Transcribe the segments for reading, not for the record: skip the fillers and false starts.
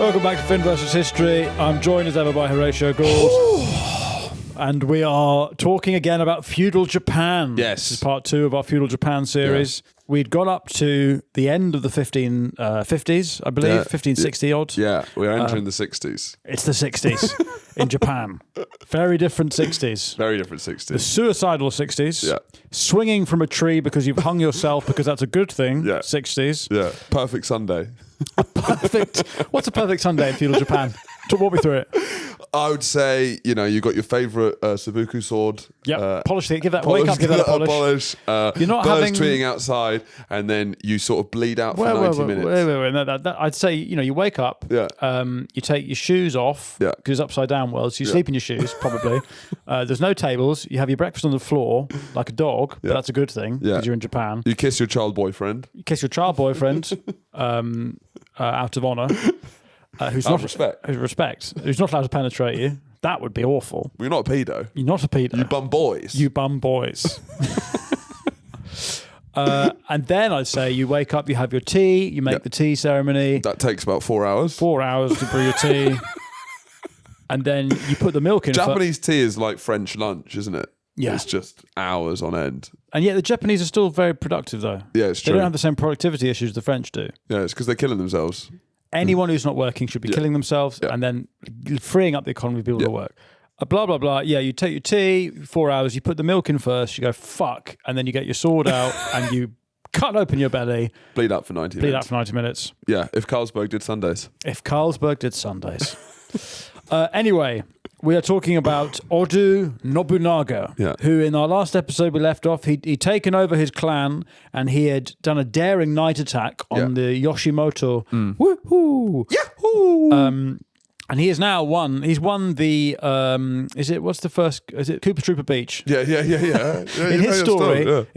Welcome back to Finn vs. History. I'm joined as ever by Horatio Gould. And we are talking again about feudal Japan. Yes. This is part 2 of our feudal Japan series. Yeah. We'd got up to the end of the 1550s, I believe, 1560 odd. Yeah, we're entering the 60s. It's the 60s in Japan. Very different 60s. Very different 60s. The suicidal 60s. Yeah. Swinging from a tree because you've hung yourself because that's a good thing. Yeah. 60s. Yeah. Perfect Sunday. Perfect. What's a perfect Sunday in feudal Japan? Walk me through it. I would say, you know, you got your favourite Sabuku sword. Yeah, polish it. Give that. Wake up. Give that a polish. You're not birds tweeting outside, and then you sort of bleed out for 90 minutes. Wait. No, I'd say, you know, you wake up. Yeah. You take your shoes off. Yeah. Because it's upside down world, so you sleep in your shoes probably. There's no tables. You have your breakfast on the floor like a dog, but that's a good thing because you're in Japan. You kiss your child boyfriend. You kiss your child boyfriend out of honour. Who's not allowed to penetrate you. That would be awful. Well, you're not a pedo. You're not a pedo. You bum boys. You bum boys. And then I'd say you wake up, you have your tea, you make the tea ceremony. That takes about 4 hours. 4 hours to brew your tea. And then you put the milk in. Japanese tea is like French lunch, isn't it? Yeah. It's just hours on end. And yet the Japanese are still very productive, though. Yeah, it's true. They don't have the same productivity issues the French do. Yeah, it's because they're killing themselves. Anyone who's not working should be killing themselves and then freeing up the economy of people to work. Blah, blah, blah. Yeah, you take your tea, 4 hours, you put the milk in first, you go, fuck, and then you get your sword out and you cut open your belly. Bleed out for 90 minutes. Yeah, if Carlsberg did Sundays. Anyway, we are talking about Oda Nobunaga, who in our last episode we left off, he'd taken over his clan and he had done a daring night attack on the Yoshimoto. Woohoo! Yahoo! And he has now won. He's won the. Is it Cooper Trooper Beach? Yeah. In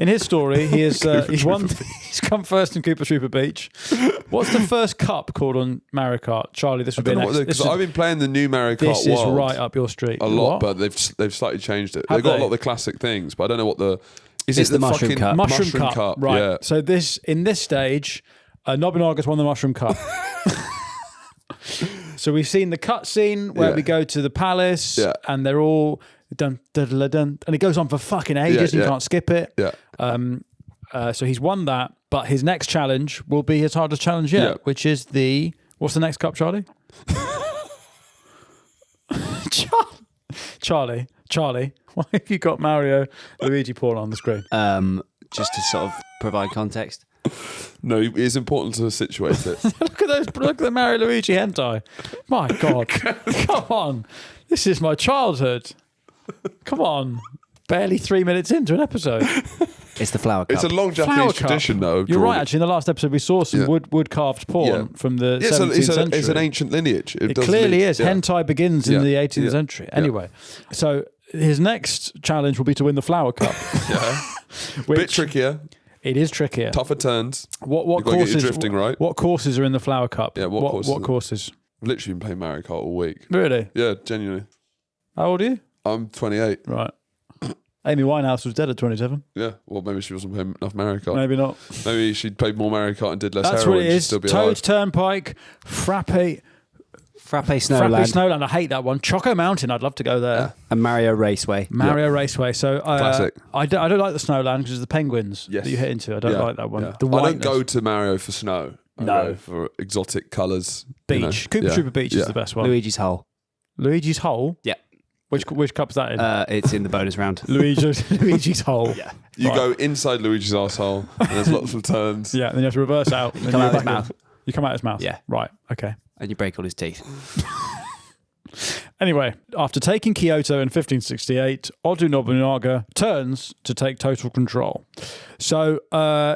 his story, he is. He's won. He's come first in Cooper Trooper Beach. What's the first cup called on Mario Kart, Charlie? This would be next. Because I've been playing the new Mario Kart. This is right up your street. A lot, but they've slightly changed it. They've got a lot of the classic things, but I don't know what the. It's the mushroom cup. Mushroom cup, right? Yeah. So in this stage, Nobunaga's won the mushroom cup. So we've seen the cutscene where we go to the palace and they're all dun, dun, dun, dun, and it goes on for fucking ages. You can't skip it. Yeah. So he's won that, but his next challenge will be his hardest challenge yet, which is what's the next cup, Charlie? Charlie, why have you got Mario Luigi porn on the screen? Just to sort of provide context. No, it's important to situate it. Look at the Mario Luigi hentai. My God. Come on. This is my childhood. Come on. Barely 3 minutes into an episode. It's the flower cup. It's a long Japanese tradition, though. You're right, actually. In the last episode, we saw some wood carved porn from the 17th century. It's an ancient lineage. It clearly is. Hentai begins in the 18th century. Anyway, so his next challenge will be to win the flower cup. Bit trickier. It is trickier. Tougher turns. What You've courses? Get your drifting right. What courses are in the flower cup? Yeah. What courses? I've literally been playing Mario Kart all week. Really? Yeah, genuinely. How old are you? I'm 28. Right. Amy Winehouse was dead at 27. Yeah. Well, maybe she wasn't playing enough Mario Kart. Maybe not. Maybe she played more Mario Kart and did less That's heroin. what it is. Still be Toad's Turnpike, Frappe Snowland. I hate that one. Choco Mountain. I'd love to go there. Yeah. And Mario Raceway. Raceway. So classic. I don't like the Snowland because it's the penguins that you hit into. I don't like that one. Yeah. The I don't go to Mario for snow. I go for exotic colours. Beach. Cooper Trooper Beach is the best one. Luigi's Hole. Luigi's Hole? Yeah. Which cup's that in? It's in the bonus round. Luigi's Hole. Yeah. You go inside Luigi's arsehole and there's lots of turns. Yeah, and then you have to reverse out. You come out of his mouth. You come out of his mouth? Yeah. Right, okay. And you break all his teeth. Anyway, after taking Kyoto in 1568, Oda Nobunaga turns to take total control. So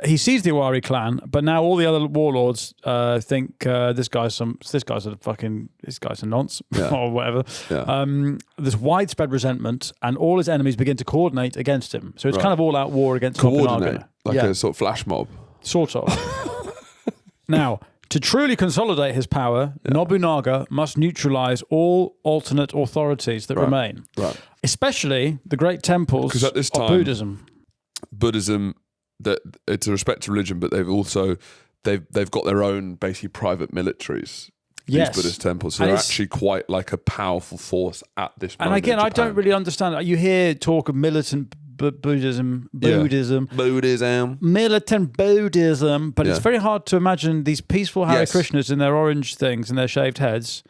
he sees the Owari clan, but now all the other warlords think this guy's a nonce or whatever. Yeah. There's widespread resentment, and all his enemies begin to coordinate against him. So it's kind of all-out war against Nobunaga. Like a sort of flash mob. Sort of. Now, to truly consolidate his power, Nobunaga must neutralize all alternate authorities that remain, especially the great temples at this time, of Buddhism. That it's a respected religion, but they've got their own basically private militaries. Yes. Buddhist temples. So And they're it's- actually quite like a powerful force at this And moment. again, in I don't Japan. really understand. You hear talk of militant Buddhism, Buddhism. militant Buddhism, but it's Yeah. very hard to imagine these peaceful Hare Yes. Krishnas in their orange things and their shaved heads.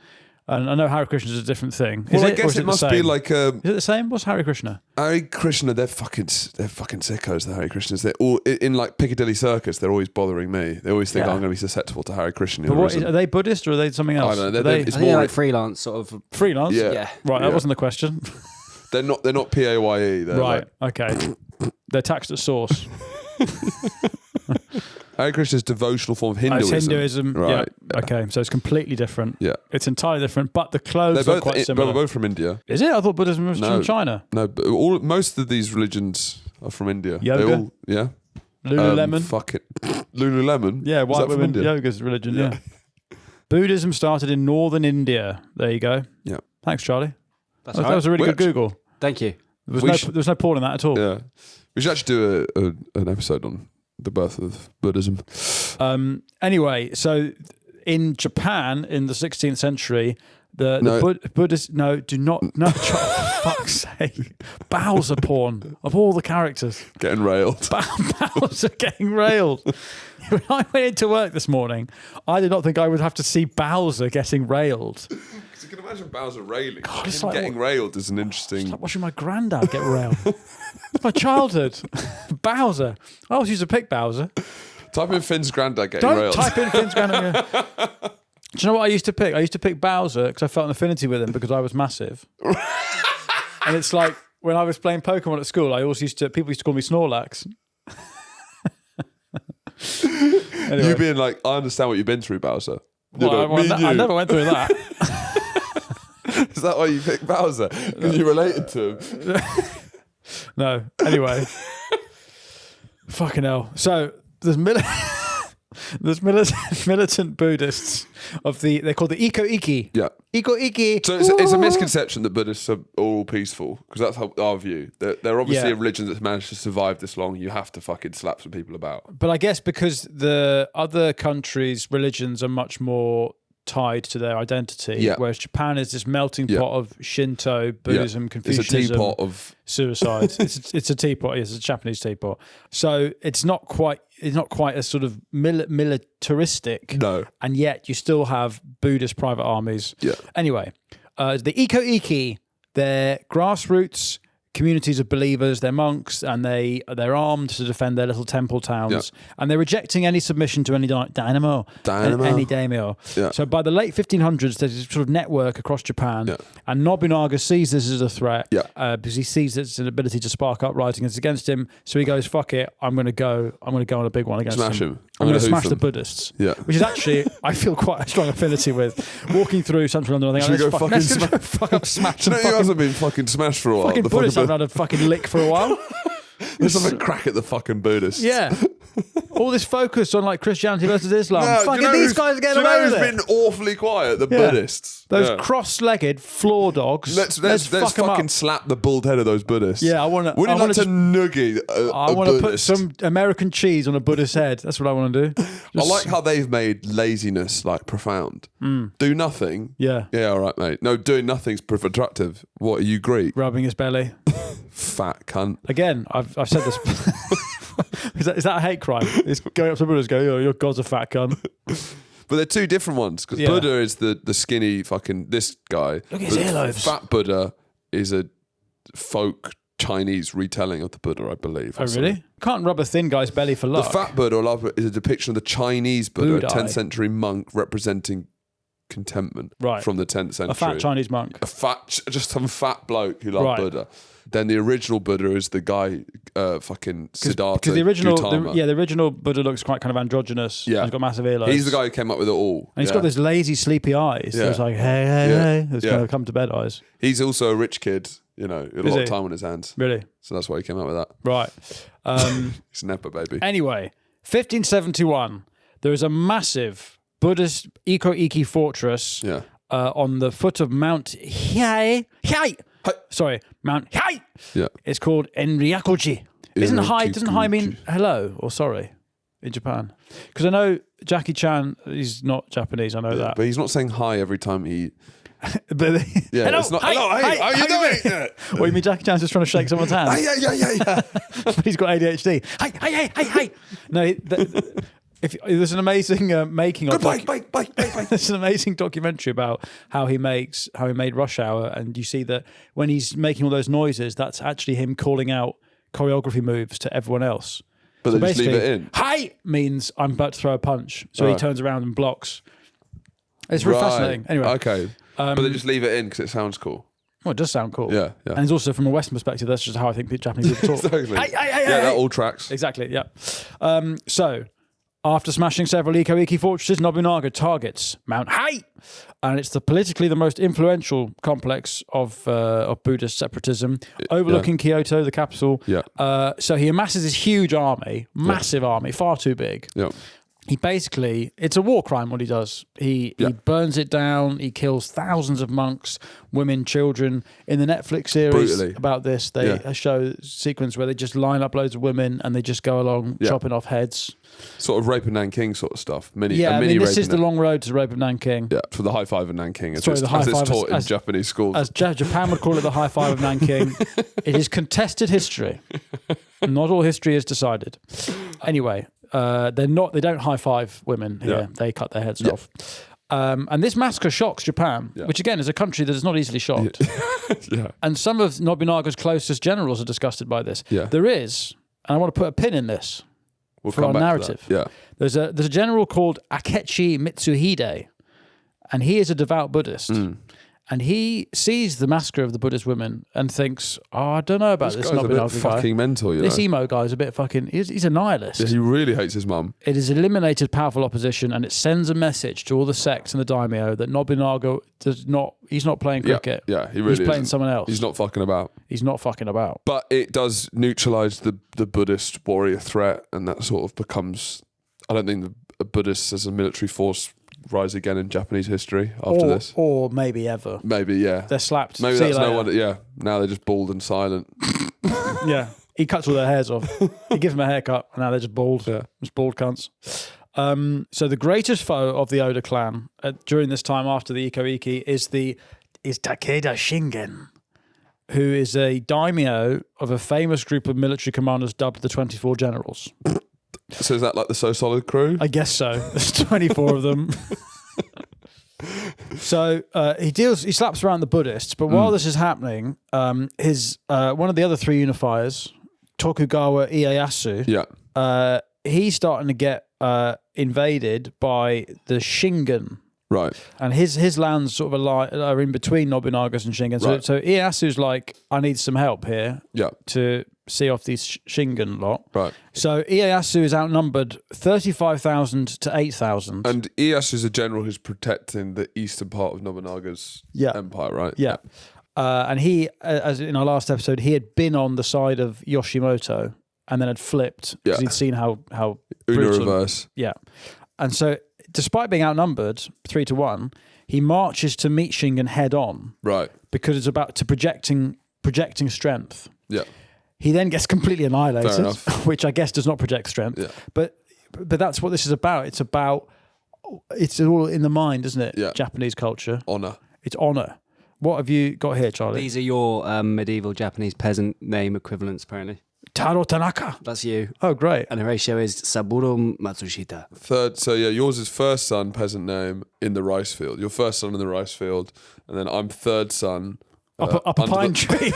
And I know Hare Krishna is a different thing. Well, I or guess is it the must be same? like Is it the same? What's Hare Krishna? Hare Krishna. They're fucking sickos. The Hare Krishnas. They're all in like Piccadilly Circus. They're always bothering me. They always think Yeah. I'm going to be susceptible to Hare Krishna. But are they Buddhist or are they something else? I don't know. Are they It's I think they're more like freelance sort of. freelance? Yeah. Yeah. Right, that Yeah. wasn't the question. They're not PAYE. They're Right, like, okay. They're taxed at source. Hare Krishna is a devotional form of Oh, Hinduism. it's Hinduism. Right. Yeah. Okay, so it's completely different. Yeah. It's entirely different, but the clothes They're are quite both, similar. both from India. Is it? I thought Buddhism was No. from China. No, but most of these religions are from India. Yoga? They all, yeah. Lululemon. Fuck it. Lululemon? Yeah, Is white that from women India? yoga's religion, yeah. Buddhism started in northern India. There you go. Yeah. Thanks, Charlie. That's That all right. was a really We good Google. Thank you. There We was, should- there was no porn in that at all. Yeah. We should actually do an episode on the birth of Buddhism. Anyway, so in Japan in the 16th century, the No. Buddhist... No, do not... No, for fuck's sake. Bowser porn of all the characters. Getting railed. Bowser getting railed. When I went into work this morning, I did not think I would have to see Bowser getting railed. Because you can imagine Bowser railing. it's Him like getting railed is an interesting... It's like watching my granddad get railed. It's my childhood. Bowser. I always used to pick Bowser. Type in Finn's granddad getting Don't railed. type in Finn's granddad. Do you know what I used to pick? I used to pick Bowser because I felt an affinity with him because I was massive. And it's like when I was playing Pokemon at school, people used to call me Snorlax. Anyway. You being like, I understand what you've been through, Bowser. You Well, know, me and I you. never went through that. Is that why you picked Bowser? Because you related to him? No. Anyway. Fucking hell. So there's militant Buddhists they're called the Iko-Iki. Yeah. Iko-Iki. So it's a misconception that Buddhists are all peaceful, because that's how our view. They're obviously Yeah. a religion that's managed to survive this long. You have to fucking slap some people about. But I guess because the other countries' religions are much more tied to their identity, Yeah. whereas Japan is this melting Yeah. pot of Shinto, Buddhism, It's a Confucianism, teapot of... suicide. it's a teapot. It's a Japanese teapot. So it's not quite as sort of militaristic. No. And yet you still have Buddhist private armies. Yeah. Anyway, the Iko-Iki, they're grassroots communities of believers. They're monks, and they're armed to defend their little temple towns. Yeah. And they're rejecting any submission to any daimyo. Any daimyo. Yeah. So by the late 1500s, there's this sort of network across Japan, Yeah. and Nobunaga sees this as a threat Yeah. because he sees it's an ability to spark uprisings against him. So he goes, "Fuck it, I'm going to go on a big one against Smash him. I'm I'm going to gonna smash hoof the him." Buddhists." Yeah. Which is actually, I feel quite a strong affinity with. Walking through central London, I think, Should we go let's fucking go fuck up, smash Do you know some who fucking, hasn't been fucking smashed for a while? fucking The Buddhists. fucking I've had a fucking lick for a while. Let's have a crack at the fucking Buddhists. Yeah. All this focus on like Christianity versus Islam. No, do Fucking you know these who's- guys are getting do you know away with who's it. been awfully quiet? The Yeah. Buddhists. Those Yeah. cross-legged floor dogs. Let's fuck 'em fucking up. slap the bald head of those Buddhists. Yeah, I wanna- Would I you wanna like to just- noogie I a want to put Buddhist? some American cheese on a Buddhist head. That's what I want to do. I Just- like how they've made laziness like profound. Do nothing. Yeah. Yeah, all right, mate. No, doing nothing's attractive. What are you, Greek? Rubbing his belly. Fat cunt. Again, I've said this. Is that a hate crime? It's going up to Buddha and go, "Oh, your God's a fat cunt." But they're two different ones, because Yeah. Buddha is the skinny fucking this guy. Look at his But earlobes. Fat Buddha is a folk Chinese retelling of the Buddha, I believe. Oh, really? Can't rub a thin guy's belly for The luck. Fat Buddha is a depiction of the Chinese Buddha, Budai. a 10th century monk representing contentment Right. from the 10th century. A fat Chinese monk. Just some fat bloke who loved Right. Buddha. Then the original Buddha is the guy, fucking Siddhartha Because the original, Gautama. the original Buddha looks quite kind of androgynous. Yeah. He's got massive earlobes. He's the guy who came up with it all. And he's Yeah. got this lazy, sleepy eyes. Yeah. It's like, hey, hey, Yeah. hey. It's Yeah. kind of come to bed eyes. He's also a rich kid, you know, with a Is lot he? of time on his hands. Really? So that's why he came up with that. Right. He's a Nepo baby. Anyway, 1571, there is a massive Buddhist Iko-Iki fortress Yeah. on the foot of Mount Hiei. Sorry, Mount Hiei. Yeah. It's called Enryakuji. Doesn't Hai mean Enryakuji. hello or sorry? in Japan? Because I know Jackie Chan, he's not Japanese, I know that. But he's not saying hi every time he... But hello, it's not, hello, hey, how you doing? Yeah. What, you mean Jackie Chan's just trying to shake someone's hand? Yeah. But he's got ADHD. Hey. No, there's an amazing making of... Bye. There's an amazing documentary about how he made Rush Hour, and you see that when he's making all those noises, that's actually him calling out choreography moves to everyone else. But So they just leave it in. Hi means I'm about to throw a punch. So he turns around and blocks. It's really fascinating. Anyway. Okay. But they just leave it in because it sounds cool. Well, it does sound cool. Yeah. And it's also from a Western perspective, that's just how I think Japanese people talk. Exactly. Hey. That all tracks. Exactly, yeah. So, after smashing several Ieyasu fortresses, Nobunaga targets Mount Hiei. And it's the most influential complex of Buddhist separatism, overlooking Kyoto, the capital. Yeah. So he amasses this huge army, massive army, far too big. Yeah. He basically, it's a war crime what he does. He burns it down. He kills thousands of monks, women, children. In the Netflix series about this, they show a sequence where they just line up loads of women and they just go along chopping off heads. Sort of Rape of Nanking sort of stuff. This is the long road to the Rape of Nanking. Yeah, for the high five of Nanking. As Sorry, the high it's five taught in Japanese schools. As Japan would call it, the high five of Nanking. It is contested history. Not all history is decided. Anyway. They don't high five women here. Yeah. They cut their heads off. And this massacre shocks Japan, which again is a country that is not easily shocked. And some of Nobunaga's closest generals are disgusted by this. Yeah. There is, and I want to put a pin in this for our narrative. Yeah. There's a general called Akechi Mitsuhide, and he is a devout Buddhist. And he sees the massacre of the Buddhist women and thinks, I don't know about this Nobunaga a bit fucking mental, you know. This emo guy is a bit fucking... He's a nihilist. Yeah, he really hates his mum. It has eliminated powerful opposition, and it sends a message to all the sects and the daimyo that Nobunaga he's not playing cricket. Yeah, he really He's playing someone else. He's not fucking about. He's not fucking about. But it does neutralise the Buddhist warrior threat, and that sort of becomes... I don't think the Buddhists as a military force rise again in Japanese history after this. Or maybe ever. Maybe, yeah. They're slapped. Maybe that's no one. Yeah, now they're just bald and silent. Yeah. He cuts all their hairs off. He gives them a haircut, and now they're just bald. Yeah. Just bald cunts. So the greatest foe of the Oda clan during this time after the Ikoiki is Takeda Shingen, who is a daimyo of a famous group of military commanders dubbed the 24 Generals. So is that like the So Solid crew? I guess so. There's 24 of them. So he slaps around the Buddhists, but while this is happening, his one of the other three unifiers, Tokugawa Ieyasu, he's starting to get invaded by the Shingen. Right. And his lands sort of are in between Nobunaga's and Shingen. So Ieyasu's like, I need some help here to see off these Shingen lot. Right. So Ieyasu is outnumbered 35,000 to 8,000. And Ieyasu is a general who's protecting the eastern part of Nobunaga's empire, right? Yeah. And he, as in our last episode, he had been on the side of Yoshimoto and then had flipped because he'd seen how Una reverse. Yeah. And so despite being outnumbered 3-1, he marches to meet Shingen head on. Right. Because it's about projecting strength. Yeah. He then gets completely annihilated, Fair enough. which I guess does not project strength. Yeah. But that's what this is about. It's all in the mind, isn't it? Yeah. Japanese culture. Honor. It's honor. What have you got here, Charlie? These are your medieval Japanese peasant name equivalents, apparently. Taro Tanaka. That's you. Oh, great. And the ratio is Saburo Matsushita. Third, so yours is first son, peasant name, in the rice field. Your first son in the rice field. And then I'm third son. Up a pine tree.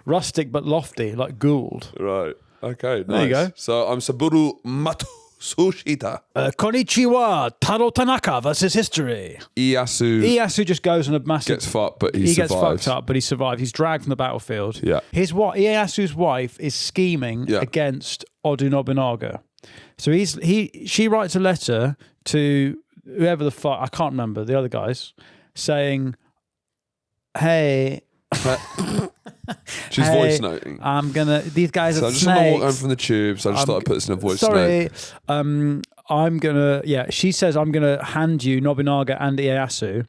Rustic but lofty, like Gould. Right. Okay, nice. There you go. So I'm Saburo Matsushita. Konnichiwa, Taro Tanaka versus history. Ieyasu just goes on a massive... Gets fucked, but he survives. Gets fucked up, but he survives. He's dragged from the battlefield. Yeah. Ieyasu's wife is scheming against Oda Nobunaga. So she writes a letter to whoever the fuck, I can't remember, the other guys, saying, hey... She's voice noting. These guys are I just snakes. want to walk home from the tube, so I just thought I'd put this in a voice note. She says I'm gonna hand you Nobunaga and Ieyasu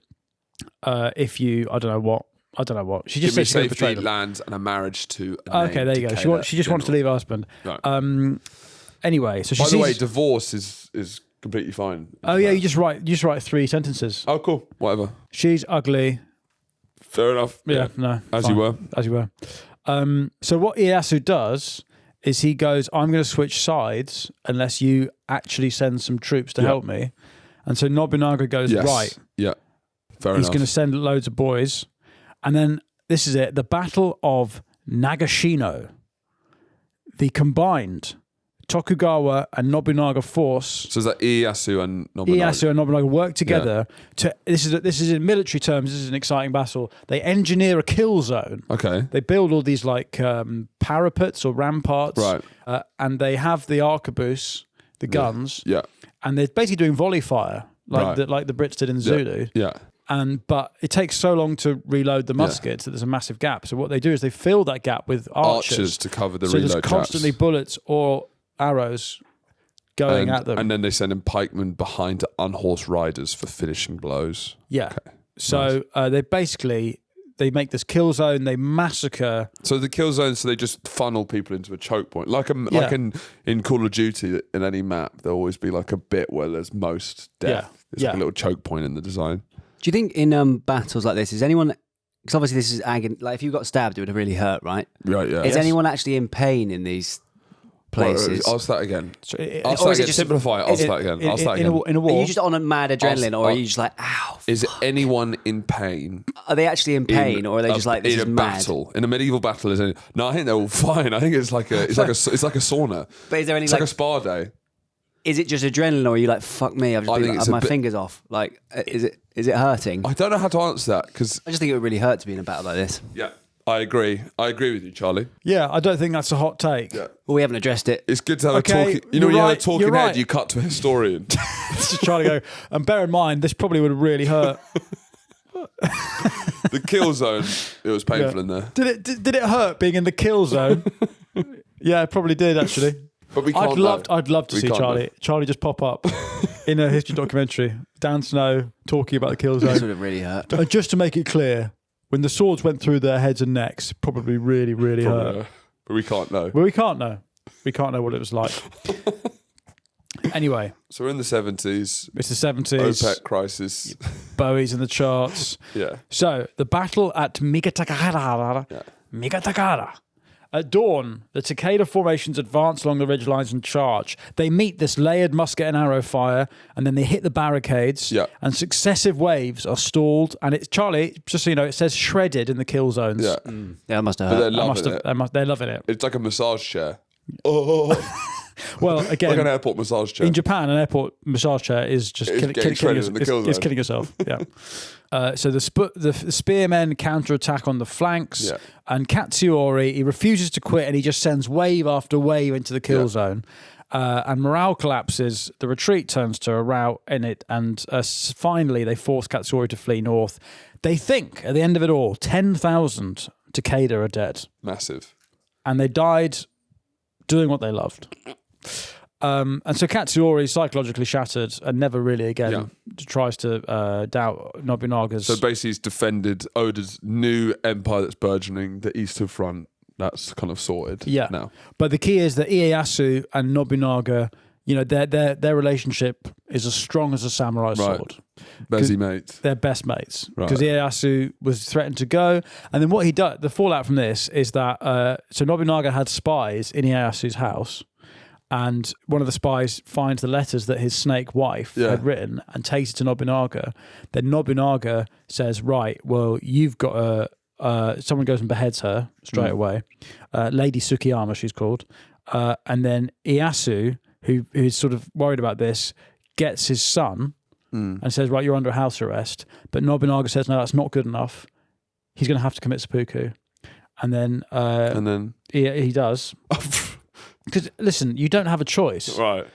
if you, I don't know what. She just Give me says she's gonna safety, betray them. lands, and a marriage to Okay, there you go. She just wants to leave her husband. Right. Anyway, so she By the way, sees- divorce is completely fine. Oh yeah, you just write 3 sentences. Oh, cool. Whatever. She's ugly. Fair enough. Yeah, no. As fine. you were. As you were. So what Ieyasu does is he goes, I'm going to switch sides unless you actually send some troops to help me. And so Nobunaga goes, Yes. right. Yeah. Fair He's enough. going to send loads of boys. And then this is it. The Battle of Nagashino. The combined Tokugawa and Nobunaga force. So is that Ieyasu and Nobunaga? Ieyasu and Nobunaga work together to. This is in military terms. This is an exciting battle. They engineer a kill zone. Okay. They build all these like parapets or ramparts, Right. And they have the arquebus, the guns, Yeah. and they're basically doing volley fire like Right. the Brits did in Zulu. Yeah. But it takes so long to reload the muskets that there's a massive gap. So what they do is they fill that gap with archers To cover the so reload there's constantly traps. bullets or arrows going at them. And then they send in pikemen behind to unhorsed riders for finishing blows. Yeah. Okay. So they make this kill zone. They massacre. So the kill zone, so they just funnel people into a choke point, like in Call of Duty. In any map, there'll always be like a bit where there's most death. There's like a little choke point in the design. Do you think in battles like this, is anyone... Because obviously this is agony. Like if you got stabbed, it would have really hurt, right? Right. Yeah. Is anyone actually in pain in these places? Ask that again. So Ask that again. Simplify it. Ask that again. Ask that again. In a war. Are you just on a mad adrenaline, or are you just like, ow? Is anyone in pain? Are they actually in pain, or are they just like, this in is a mad? battle? In a medieval battle, no, I think they're all fine. I think it's like a sauna. But is there any It's like a spa day. Is it just adrenaline, or are you like, fuck me, I've just been, my fingers off? Like, is it hurting? I don't know how to answer that because I just think it would really hurt to be in a battle like this. yeah, I agree. I agree with you, Charlie. Yeah, I don't think that's a hot take. Yeah. Well, we haven't addressed it. It's good to have Okay, a talking. You know, you're when you have a right, talking you're head, right. you cut to a historian. Just trying to go. And bear in mind, this probably would have really hurt. The kill zone, it was painful in there. Did it hurt being in the kill zone? Yeah, it probably did actually. But we can't I'd love to see Charlie just pop up in a history documentary. Dan Snow talking about the kill This zone. would have really hurt. And just to make it clear, when the swords went through their heads and necks, it probably really, really hurt. But we can't know. Well, we can't know. We can't know what it was like. Anyway, So we're in the 70s. it's the 70s. OPEC crisis. Bowie's in the charts. Yeah. So, the battle at Migatakahara. Yeah. Migatakahara. At dawn, the Takeda formations advance along the ridgelines and charge. They meet this layered musket and arrow fire, and then they hit the barricades. Yeah. And successive waves are stalled. And it's Charlie. Just so you know, it says shredded in the kill zones. Yeah. Yeah, it must have But they're hurt. loving it. They're loving it. It's like a massage chair. Oh, Well, again, like an airport massage chair. in Japan, an airport massage chair is just It's killing getting shredded in the kill it's zone. killing yourself. Yeah. So the spearmen counterattack on the flanks, Yeah. and Katsuori, he refuses to quit, and he just sends wave after wave into the kill zone. And morale collapses. The retreat turns to a rout in it, and finally they force Katsuori to flee north. They think at the end of it all, 10,000 Takeda are dead, Massive. and they died doing what they loved. And so Katsuori is psychologically shattered and never really again tries to doubt Nobunaga's. So basically he's defended Oda's new empire that's burgeoning, the Eastern Front. That's kind of sorted now. But the key is that Ieyasu and Nobunaga, you know, their relationship is as strong as a samurai sword. Bezzy mates. They're best mates. Right. Because Ieyasu was threatened to go. And then what he does, the fallout from this is that, so Nobunaga had spies in Ieyasu's house. And one of the spies finds the letters that his snake wife had written and takes it to Nobunaga. Then Nobunaga says, right, well, you've got someone goes and beheads her straight away. Lady Tsukiyama, she's called. And then Ieyasu, who's sort of worried about this, gets his son and says, right, you're under house arrest. But Nobunaga says, no, that's not good enough. He's going to have to commit seppuku. And then he does. Because, listen, you don't have a choice. Right.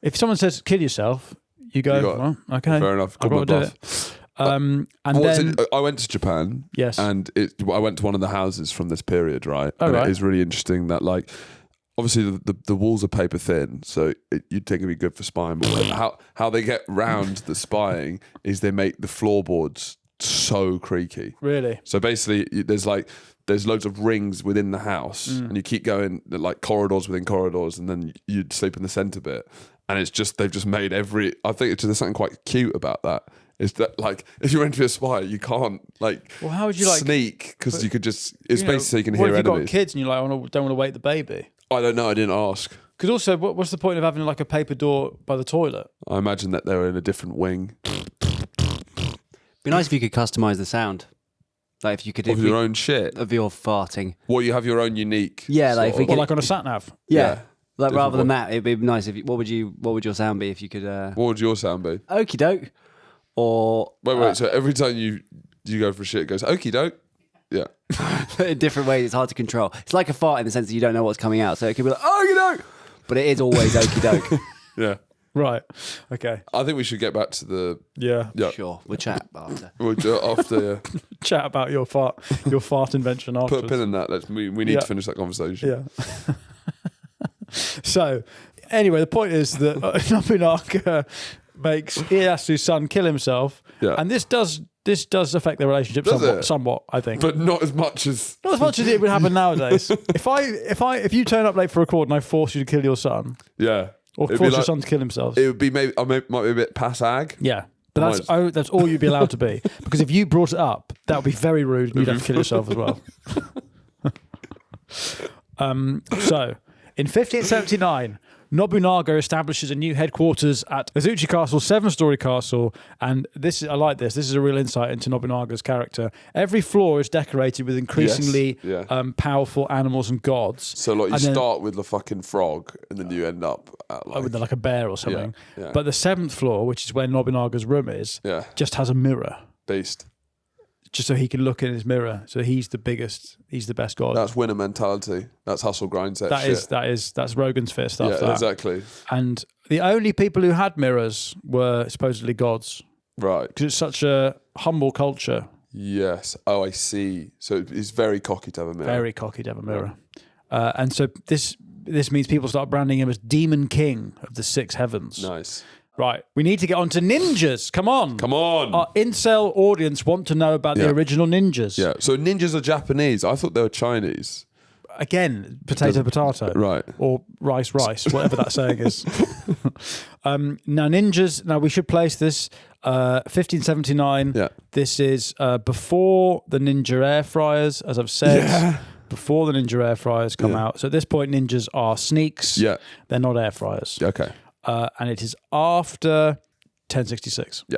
If someone says, kill yourself, you go, well, okay. Fair enough. I've got to do it. And then... I went to Japan. Yes. And I went to one of the houses from this period, right? Oh, and right. it is really interesting that, like, obviously the walls are paper thin, so you'd think it'd be good for spying. But how they get round the spying is they make the floorboards so creaky. Really? So basically, there's loads of rings within the house, and you keep going like corridors within corridors, and then you'd sleep in the centre bit. And it's just they've just made every. I think there's something quite cute about that. Is that like if you're meant to be a spy, you can't like. Well, how would you sneak? Because you could just. It's basically so you can what hear if you've enemies. got kids and you're like, don't want to wake the baby? I don't know. I didn't ask. Because also, what's the point of having like a paper door by the toilet? I imagine that they're in a different wing. Be nice if you could customize the sound. Like if you could Of your own shit. of your farting. Well, you have your own unique. Yeah, like if we Or could, like on a sat nav? yeah. Like Different rather than voice. that, it'd be nice if what would your sound be if you could What would your sound be? okie doke or Wait. So every time you go for shit, it goes okie doke. Yeah. in different ways. It's hard to control. It's like a fart in the sense that you don't know what's coming out. So it could be like okie doke, but it is always okie doke. Yeah. Right. Okay. I think we should get back to the. Yeah. Yeah. Sure, we'll chat after. We'll do it after. Chat about your fart invention Put afterwards. a pin in that. We need to finish that conversation. Yeah. So, anyway, the point is that Nobunaga makes Ieyasu's son kill himself, and this does affect their relationship somewhat, I think, But not as much as. not as much as it would happen nowadays. If you turn up late for a record and I force you to kill your son, Yeah. or It'd force be your like- son to kill himself, It would be maybe. Might be a bit passag. yeah. But that's all you'd be allowed to be, because if you brought it up, that would be very rude, and you'd have to kill yourself as well. So, in 1579, Nobunaga establishes a new headquarters at Azuchi Castle, 7-story castle, and I like this. This is a real insight into Nobunaga's character. Every floor is decorated with increasingly powerful animals and gods. So like you start with the fucking frog, and then you end up at like a bear or something. Yeah. But the 7th floor, which is where Nobunaga's room is, just has a mirror. Beast. Just so he can look in his mirror. So he's the biggest, he's the best god. That's winner mentality. That's hustle grind set shit. That's Rogan's Fit stuff. Yeah, exactly. And the only people who had mirrors were supposedly gods. Right. Because it's such a humble culture. Yes. Oh, I see. So it's very cocky to have a mirror. Very cocky to have a mirror. And so this means people start branding him as Demon King of the 6 heavens. Nice. Right. We need to get on to ninjas. Come on. Come on. Our incel audience want to know about the original ninjas. Yeah. So ninjas are Japanese. I thought they were Chinese. Again, potato. Right. Or rice, whatever that saying is. Now, ninjas, we should place this 1579. Yeah. This is before the ninja air fryers, as I've said. Yeah. Before the ninja air fryers come out. So at this point, ninjas are sneaks. Yeah. They're not air fryers. Okay. And it is after 1066. Yeah.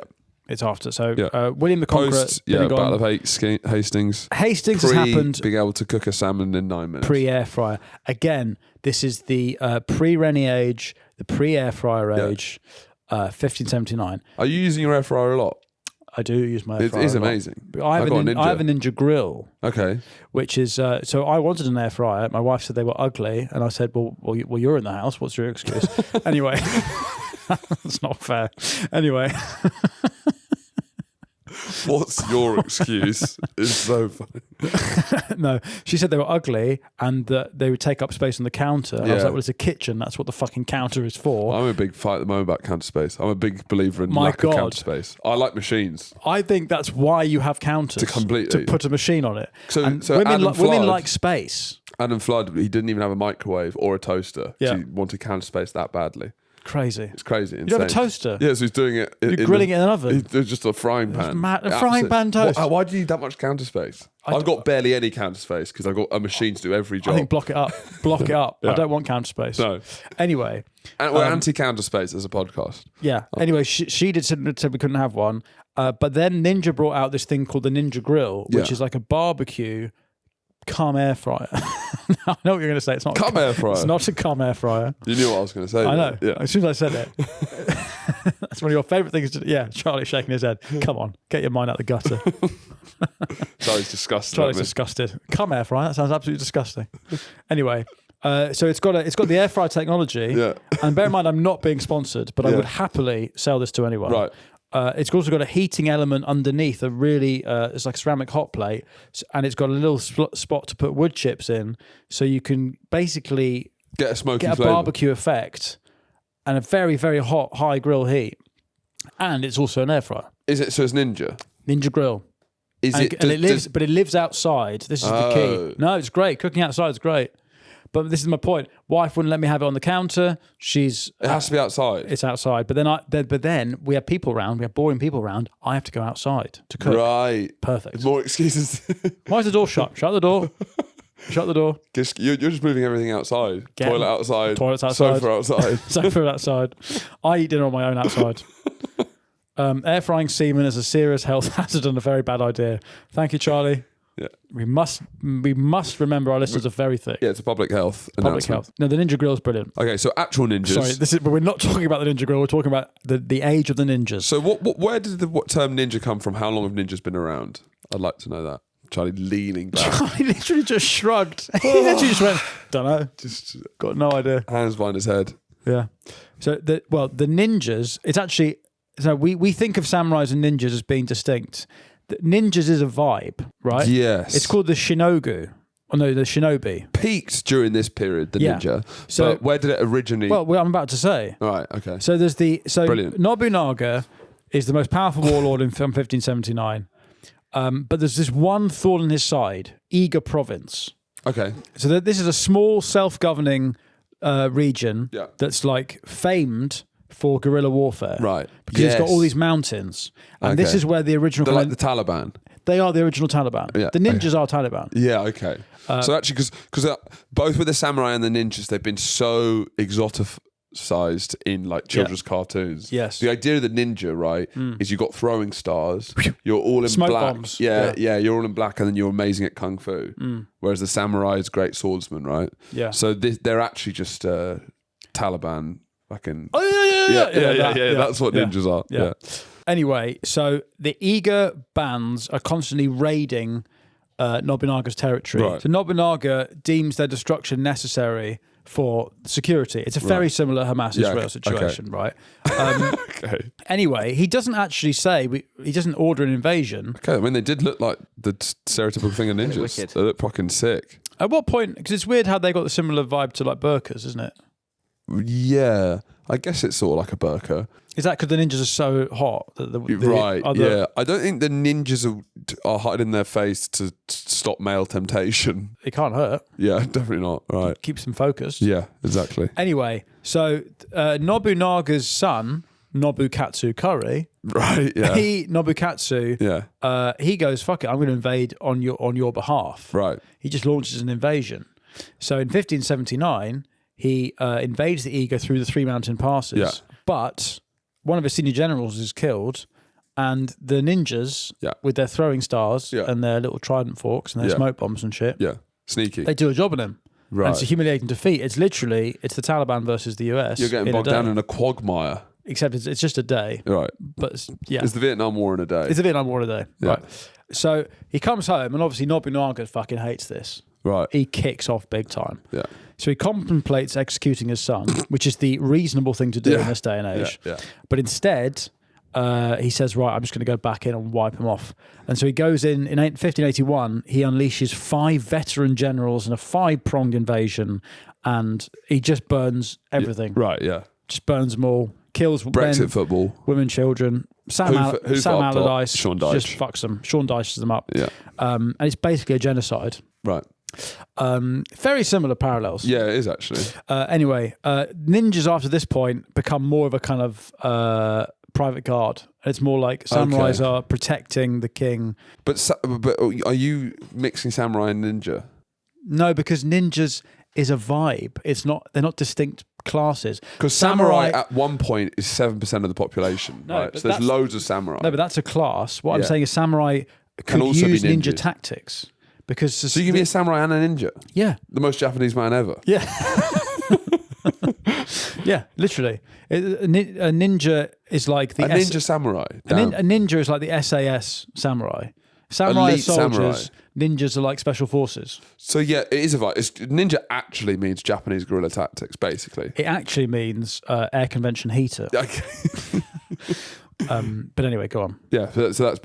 It's after. So William the Conqueror. Post, Battle of Hastings. Hastings has happened. Being able to cook a salmon in 9 minutes. Pre-air fryer. Again, this is the pre-Rennie age, the pre-air fryer age, 1579. Are you using your air fryer a lot? I do use my air fryer. It is a lot. amazing. But I have a Ninja grill. Okay. Which is, so I wanted an air fryer. My wife said they were ugly. And I said, well, you're in the house. What's your excuse? Anyway, that's not fair. Anyway. What's your excuse? It's so funny. No, she said they were ugly and that they would take up space on the counter. And I was like, well, it's a kitchen. That's what the fucking counter is for. I'm a big fight at the moment about counter space. I'm a big believer in lack of counter space. I like machines. I think that's why you have counters. To put a machine on it. So women like space. Adam Flood, he didn't even have a microwave or a toaster. Yeah. He wanted counter space that badly. Crazy. It's crazy. Insane. You have a toaster? Yeah, so he's doing it. You're grilling it in an oven? It's just a frying pan. A frying pan toast. Why do you need that much counter space? I've got barely any counter space because I've got a machine to do every job. I think block it up. Yeah. I don't want counter space. No. Anyway. And we're anti-counter space as a podcast. Yeah. Anyway, she said we couldn't have one. But then Ninja brought out this thing called the Ninja Grill, which is like a barbecue cum air fryer. I know what you're going to say. It's not cum air fryer. It's not a cum air fryer. You knew what I was going to say. I know. Yeah. As soon as I said it. That's one of your favourite things to do. Yeah, Charlie's shaking his head. Come on, get your mind out the gutter. Charlie's disgusted. Charlie's disgusted. Cum air fryer. That sounds absolutely disgusting. Anyway, so it's got the air fryer technology. Yeah. And bear in mind, I'm not being sponsored, but I would happily sell this to anyone. Right. It's also got a heating element underneath, it's like a ceramic hot plate, and it's got a little spot to put wood chips in, so you can basically get a smoky flavor. Barbecue effect and a very, very hot, high grill heat. And it's also an air fryer. Is it? So it's Ninja? Ninja Grill. But it lives outside. This is the key. No, it's great. Cooking outside is great. But this is my point. Wife wouldn't let me have it on the counter. It has to be outside. It's outside. But then we have people around. We have boring people around. I have to go outside to cook. Right. Perfect. More excuses. Why is the door shut? Shut the door. Shut the door. You're just moving everything outside. Toilet outside. Toilets outside. Sofa outside. Sofa outside. I eat dinner on my own outside. Air frying semen is a serious health hazard and a very bad idea. Thank you, Charlie. Yeah. We must remember our listeners are very thick. Yeah, it's a public health Public health. No, the ninja grill is brilliant. Okay, so actual ninjas. Sorry, but we're not talking about the ninja grill. We're talking about the age of the ninjas. So where did the term ninja come from? How long have ninjas been around? I'd like to know that. Charlie leaning back. Charlie literally just shrugged. He literally just went, don't know. Just got no idea. Hands behind his head. Yeah. So the ninjas, it's actually, so we think of samurais and ninjas as being distinct. The ninjas is a vibe, right? Yes. It's called the shinogu. Oh no, the shinobi. Peaked during this period, the ninja. So but where did it originally? Well, I'm about to say. All right, okay. So there's Brilliant. Nobunaga is the most powerful warlord from 1579. But there's this one thorn in his side, Iga province. Okay. So this is a small self-governing region that's like famed for guerrilla warfare. Right. Because it's got all these mountains. And this is where the original... They're like the Taliban. They are the original Taliban. Yeah, The ninjas are Taliban. Yeah, okay. So actually, because both with the samurai and the ninjas, they've been so exoticized in like children's cartoons. Yes. The idea of the ninja, right, is you've got throwing stars. You're all in Smoke black. bombs. Yeah, you're all in black, and then you're amazing at kung fu. Whereas the samurai is great swordsman, right? Yeah. So they're actually just Taliban fucking... Oh, yeah. That's what ninjas are. Yeah. Anyway, so the Iga bands are constantly raiding Nobunaga's territory. Right. So Nobunaga deems their destruction necessary for security. It's a very similar Hamas-Israel situation, right? Okay. Anyway, he doesn't actually say, he doesn't order an invasion. Okay, I mean, they did look like the stereotypical thing of ninjas. Wicked. They look fucking sick. At what point, because it's weird how they got the similar vibe to like burkas, isn't it? Yeah, I guess it's sort of like a burqa. Is that because the ninjas are so hot? Right, yeah. I don't think the ninjas are hiding their face to stop male temptation. It can't hurt. Yeah, definitely not. Right. Keeps them focused. Yeah, exactly. Anyway, so Nobunaga's son, Nobukatsu Curry, right, yeah. Nobukatsu, he goes, fuck it, I'm going to invade on your behalf. Right. He just launches an invasion. So in 1579, he invades the Iga through the three mountain passes, but one of his senior generals is killed, and the ninjas, with their throwing stars and their little trident forks and their smoke bombs and shit, sneaky. they do a job on him. Right. And it's a humiliating defeat. It's the Taliban versus the US. You're getting bogged down in a quagmire. Except it's just a day. Right. But it's the Vietnam War in a day. It's the Vietnam War in a day. Yeah. Right. So he comes home, and obviously Nobunaga fucking hates this. Right. He kicks off big time. Yeah. So he contemplates executing his son, which is the reasonable thing to do in this day and age. Yeah. But instead, he says, right, I'm just going to go back in and wipe him off. And so he goes in 1581, he unleashes 5 veteran generals in a 5-pronged invasion, and he just burns everything. Right, yeah. Just burns them all, kills Brexit men, football, women, children. Sam Allardyce Sean Dyche. just fucks them. Sean Dyches them up. Yeah. And it's basically a genocide. Right. Very similar parallels. Yeah, it is actually. Anyway, ninjas after this point become more of a kind of private guard. It's more like samurais are protecting the king. But are you mixing samurai and ninja? No, because ninjas is a vibe. They're not distinct classes. Because samurai at one point is 7% of the population, right? So there's loads of samurai. No, but that's a class. What I'm saying is samurai can also use be ninja tactics. Because so you can be a samurai and a ninja? Yeah. The most Japanese man ever? Yeah. Yeah, literally. A ninja is like the... ninja samurai? A ninja is like the SAS samurai. Samurai are soldiers. Ninjas are like special forces. So yeah, it is a vibe. Ninja actually means Japanese guerrilla tactics, basically. It actually means air convention heater. Okay. But anyway, go on. Yeah, so that's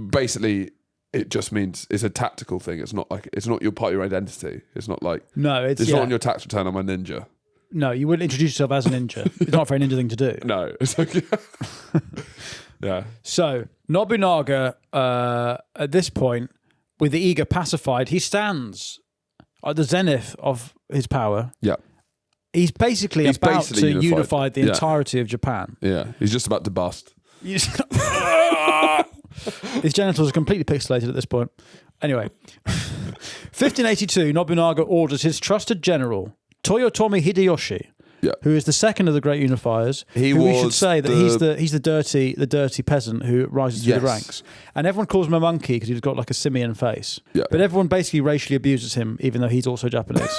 basically... It just means it's a tactical thing. It's not your part of your identity. It's not like it's not on your tax return. I'm a ninja. No, you wouldn't introduce yourself as a ninja. It's not a very ninja thing to do. No, it's okay. Yeah. So Nobunaga, at this point, with the ego pacified, he stands at the zenith of his power. Yeah. He's basically about to unify the Yeah. entirety of Japan. Yeah. He's just about to bust. His genitals are completely pixelated at this point. Anyway, 1582, Nobunaga orders his trusted general, Toyotomi Hideyoshi, who is the second of the great unifiers. We should say that he's the dirty peasant who rises through the ranks, and everyone calls him a monkey because he's got like a simian face. Yeah. But everyone basically racially abuses him, even though he's also Japanese,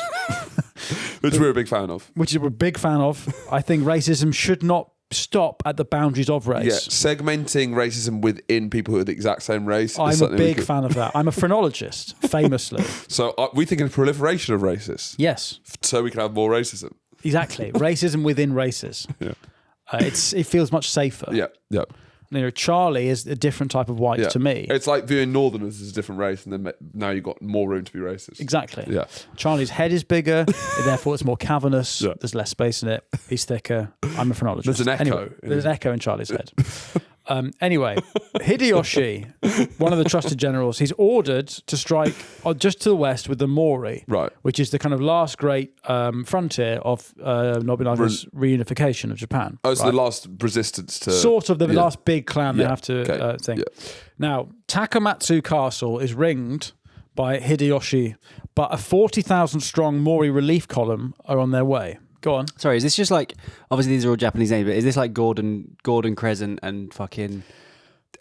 which we're a big fan of. We're a big fan of. I think racism should not stop at the boundaries of race. Yeah, segmenting racism within people who are the exact same race. I'm a big fan of that. I'm a phrenologist, famously. So we think in proliferation of racists. Yes. So we can have more racism. Exactly. Racism within races. Yeah. It feels much safer. Yeah, yeah. You know, Charlie is a different type of white to me. It's like viewing Northerners as a different race, and then now you've got more room to be racist. Exactly. Yeah. Charlie's head is bigger, therefore it's more cavernous. Yeah. There's less space in it. He's thicker. I'm a phrenologist. There's an echo. Anyway, there's an echo in Charlie's head. Anyway, Hideyoshi, one of the trusted generals, he's ordered to strike just to the west with the Mori, right, which is the kind of last great frontier of Nobunaga's reunification of Japan. Oh, so the last resistance to... Sort of the last big clan they have to think. Yeah. Now, Takamatsu Castle is ringed by Hideyoshi, but a 40,000 strong Mori relief column are on their way. Go on. Sorry, is this just like, obviously these are all Japanese names, but is this like Gordon Crescent and fucking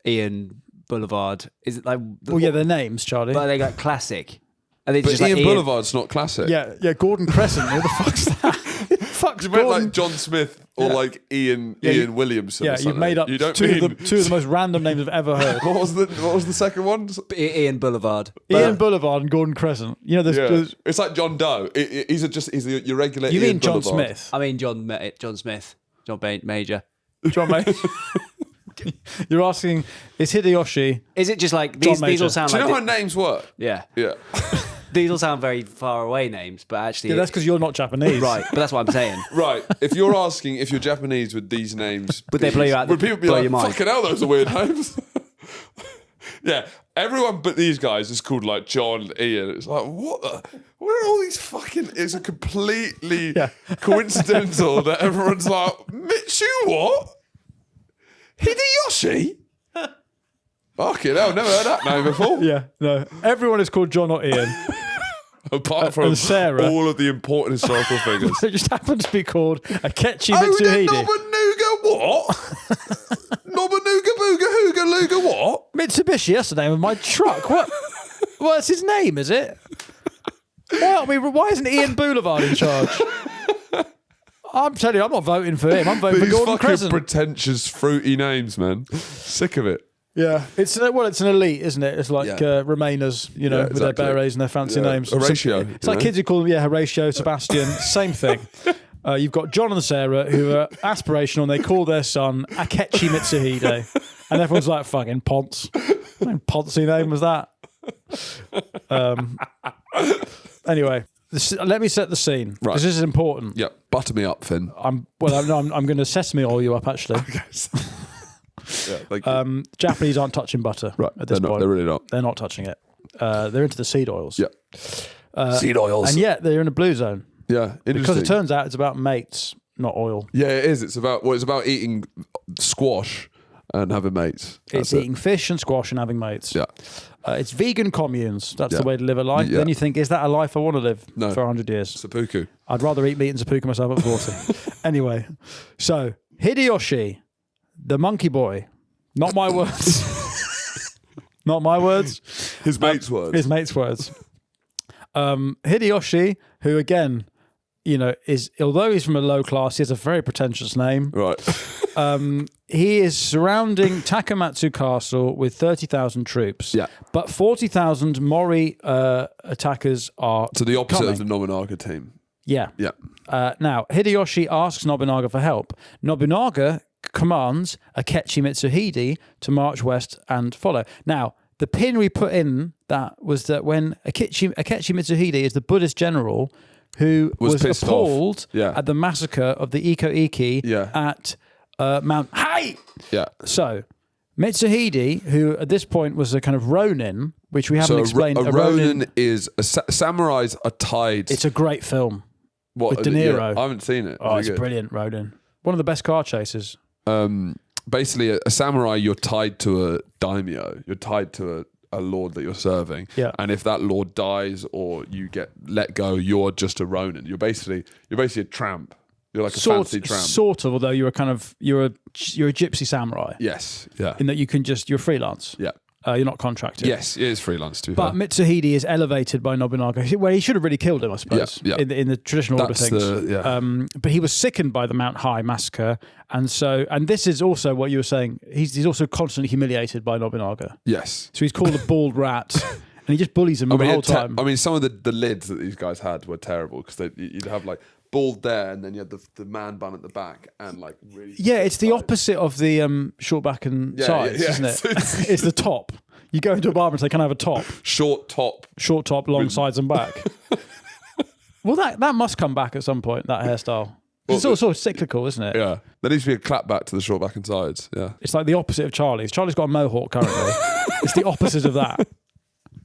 Ian Boulevard? Is it like... Well, yeah, their names, Charlie. But are they like classic? Are they but just Ian like Boulevard's not classic. Yeah, Gordon Crescent. Who the fuck's that? Fuck's you meant Gordon? like John Smith or like Ian Williamson. Yeah, you've made up two of the most random names I've ever heard. What was the second one? Ian Boulevard. Ian Boulevard and Gordon Crescent. You know, there's it's like John Doe. He's your regular. You Ian mean John Boulevard. Smith? I mean John Smith. John Major. John Major. You're asking, is Hideyoshi? Is it just like these all sound like? Do you know like how names work? Yeah. Yeah. These all sound very far away names, but actually... Yeah, that's because you're not Japanese. Right, but that's what I'm saying. Right. If you're asking if you're Japanese with these names... Would they blow you out? Would people be like, fucking hell, those are weird names? Yeah. Everyone but these guys is called like John, Ian. It's like, where are all these fucking... It's a completely coincidental that everyone's like, Mitsu what? Hideyoshi? Fucking hell, never heard that name before. Yeah, no. Everyone is called John or Ian. Apart from Sarah. all of the important historical figures. It just happens to be called Akechi Mitsuhide. Nobunaga what? Nobunaga Booga Hooga Luga what? Mitsubishi, that's the name of my truck. What? What's his name, is it? Why isn't Ian Boulevard in charge? I'm telling you, I'm not voting for him. I'm voting for Gordon Crescent. Pretentious, fruity names, man. Sick of it. Yeah, it's an elite, isn't it? It's like Remainers, you know, with their berets and their fancy names. Horatio. It's like kids who call them, Horatio, Sebastian, same thing. You've got John and Sarah who are aspirational and they call their son Akechi Mitsuhide. And everyone's like, fucking Ponce. What Ponce name was that? Anyway, let me set the scene. Right. This is important. Yeah, butter me up, Finn. I'm going to sesame oil you up, actually. Okay. Yeah, Japanese aren't touching butter at this point. They're really not. They're not touching it. They're into the seed oils. Yeah. Seed oils. And yet they're in a blue zone. Yeah, because it turns out it's about mates, not oil. Yeah, it is. It's about eating squash and having mates. It's eating fish and squash and having mates. Yeah. It's vegan communes. That's the way to live a life. Yeah. Then you think, is that a life I want to live for 100 years? Seppuku. I'd rather eat meat and seppuku myself at 40. Anyway, so Hideyoshi, the monkey boy, not my words. Not my words. His mate's words. His mate's words. Hideyoshi, who again, you know, although he's from a low class, he has a very pretentious name. Right. He is surrounding Takamatsu Castle with 30,000 troops. Yeah. But 40,000 Mori attackers are to the opposite coming. of the Nobunaga team. Yeah. Yeah. Now, Hideyoshi asks Nobunaga for help. Nobunaga commands Akechi Mitsuhide to march west and follow. Now, the pin we put in that was that when Akechi Mitsuhide is the Buddhist general who was appalled at the massacre of the Iko Iki at Mount Hiei. Yeah. So Mitsuhide, who at this point was a kind of Ronin, which we haven't explained. A Ronin is samurais are tied. It's a great film. What, with De Niro. Yeah, I haven't seen it. Oh, it's brilliant, Ronin. One of the best car chases. Basically, a samurai, you're tied to a daimyo. You're tied to a lord that you're serving. Yeah. And if that lord dies or you get let go, you're just a Ronin. You're basically a tramp. You're like a fancy tramp. Sort of, although you're a gypsy samurai. Yes. Yeah. In that you're freelance. Yeah. You're not contracted. Yes, it is freelance to be But fair. Mitsuhide is elevated by Nobunaga. Well, he should have really killed him, I suppose, in the traditional order of things. But he was sickened by the Mount High massacre, and this is also what you were saying. He's also constantly humiliated by Nobunaga. Yes. So he's called a bald rat, and he just bullies him the whole time. I mean, some of the lids that these guys had were terrible because you'd have like bald there, and then you had the man bun at the back, and like really. Yeah, it's the opposite of the short back and sides, isn't it? It's the top. You go into a barber and say, "Can I have a top?" Short top, long sides and back. Well, that must come back at some point. That hairstyle. It's all sort of cyclical, isn't it? Yeah, there needs to be a clap back to the short back and sides. Yeah, it's like the opposite of Charlie's. Charlie's got a mohawk currently. It's the opposite of that.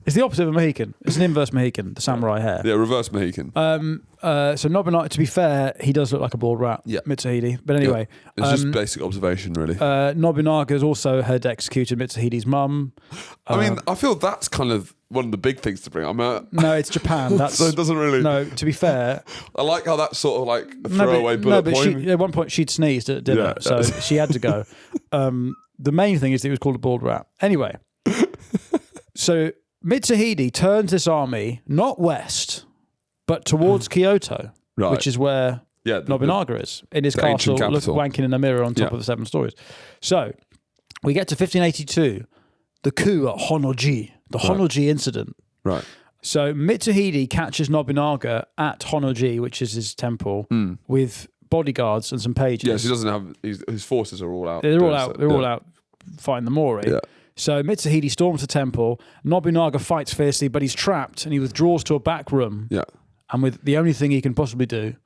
It's the opposite of a Mohican. It's an inverse Mohican, the samurai hair. Yeah, reverse Mohican. So Nobunaga, to be fair, he does look like a bald rat, Mitsuhide. But anyway. It's just basic observation, really. Nobunaga's also had executed Mitsuhide's I mean, I feel that's kind of one of the big things to bring up. No, it's Japan. So it doesn't really... No, to be fair... I like how that's sort of like a throwaway bullet point. At one point she'd sneezed at dinner, so she had to go. The main thing is that it was called a bald rat. Anyway. So... Mitsuhide turns this army not west, but towards Kyoto, which is where Nobunaga is, in his castle, wanking in a mirror on top of the 7 stories. So we get to 1582, the coup at Honnoji, the Honnoji incident. Right. So Mitsuhide catches Nobunaga at Honnoji, which is his temple, with bodyguards and some pages. Yes, he doesn't have his forces are all out. They're all out. They're all out fighting the Mori. Yeah. So Mitsuhide storms the temple. Nobunaga fights fiercely, but he's trapped and he withdraws to a back room. Yeah. And with the only thing he can possibly do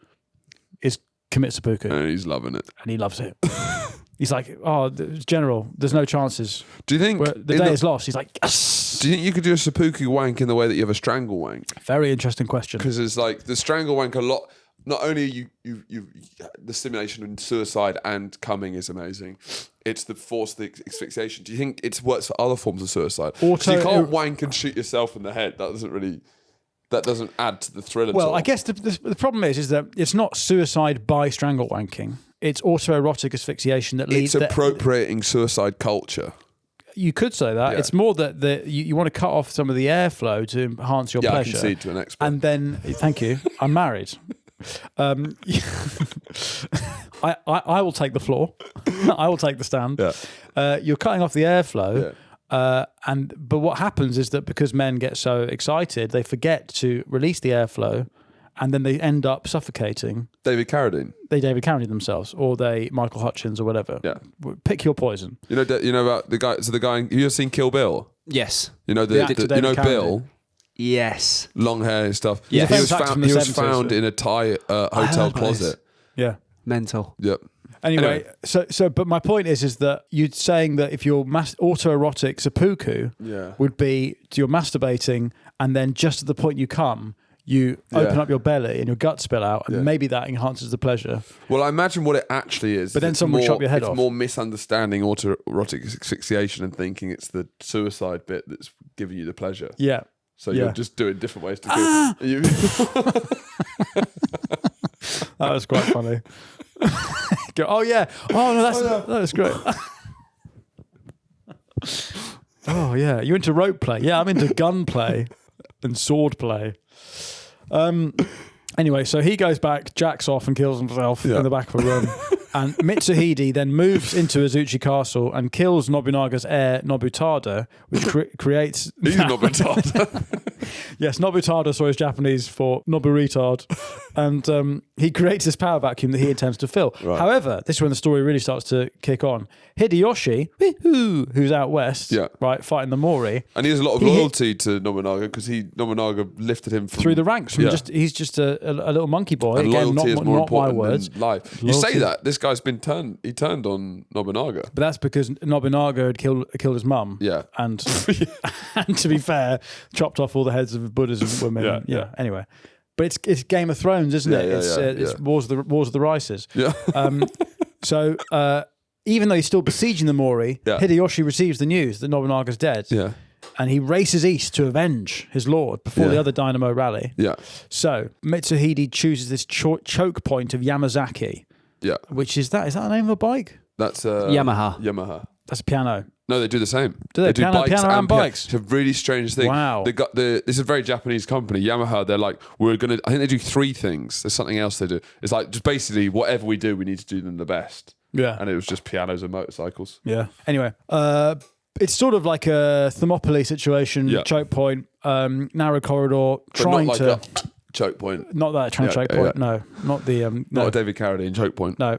is commit seppuku. And he's loving it. And he loves it. He's like, "Oh, General, there's no chances. Do you think the day is lost?" He's like, "Yes." Do you think you could do a seppuku wank in the way that you have a strangle wank? Very interesting question. Because it's like the strangle wank a lot. Not only you the stimulation and suicide and coming is amazing. It's the force, the asphyxiation. Do you think it works for other forms of suicide? You can't wank and shoot yourself in the head. That doesn't add to the thrill at all. Well, I guess the problem is that it's not suicide by strangle wanking. It's autoerotic asphyxiation that leads. It's appropriating suicide culture. You could say that. Yeah. It's more that you want to cut off some of the airflow to enhance your pleasure. I concede to an expert. And then, thank you. I'm married. I will take the floor. I will take the stand. Yeah. You're cutting off the airflow, but what happens is that because men get so excited, they forget to release the airflow, and then they end up suffocating. David Carradine. They David Carradine themselves, or they Michael Hutchins or whatever. Yeah. Pick your poison. You know about the guy. So the guy. Have you ever seen Kill Bill? Yes. You know Bill. Yes. Long hair and stuff. Yeah. He was found in a Thai hotel closet. Yeah. Mental. Yep. Anyway, but my point is that you're saying that if your autoerotic seppuku would be you're masturbating and then just at the point you come, you open up your belly and your guts spill out, and maybe that enhances the pleasure. Well, I imagine what it actually is. But then someone chop your head off. It's more misunderstanding autoerotic asphyxiation and thinking it's the suicide bit that's giving you the pleasure. Yeah. So you're just doing different ways to do it. That was quite funny. Oh yeah. Oh no, that's great. Oh yeah. You into rope play? Yeah, I'm into gun play and sword play. Anyway, so he goes back, jacks off, and kills himself in the back of a room. And Mitsuhide then moves into Azuchi Castle and kills Nobunaga's heir, Nobutada, which creates... He's Nobutada. Yes, Nobutada, so is Japanese for Nobu retard. And he creates this power vacuum that he intends to fill. Right. However, this is when the story really starts to kick on. Hideyoshi, who's out west, right, fighting the Mori. And he has a lot of loyalty to Nobunaga because Nobunaga lifted him through the ranks. From he's just a little monkey boy. And again, loyalty is more not my important words. than life. Loyalty. You say that, this guy's been turned on Nobunaga. But that's because Nobunaga had killed his mum. Yeah. And and to be fair, chopped off all the heads of Buddhism women. Anyway. But it's Game of Thrones, isn't it? It's Wars of the Rices. Yeah. So even though he's still besieging the Mori, Hideyoshi receives the news that Nobunaga's dead. Yeah. And he races east to avenge his lord before the other Dynamo rally. Yeah. So Mitsuhide chooses this choke point of Yamazaki. Yeah. Which is that? Is that the name of a bike? That's Yamaha. That's a piano. No, they do the same. Do they? Piano and bikes. It's a really strange thing. Wow. This is a very Japanese company. Yamaha, they're like, I think they do 3 things. There's something else they do. It's like, just basically, whatever we do, we need to do them the best. Yeah. And it was just pianos and motorcycles. Yeah. Anyway, it's sort of like a Thermopylae situation, choke point, narrow corridor, trying not to... like a choke point. Not that kind of choke point, no. Not the... Not a David Carradine choke point. No.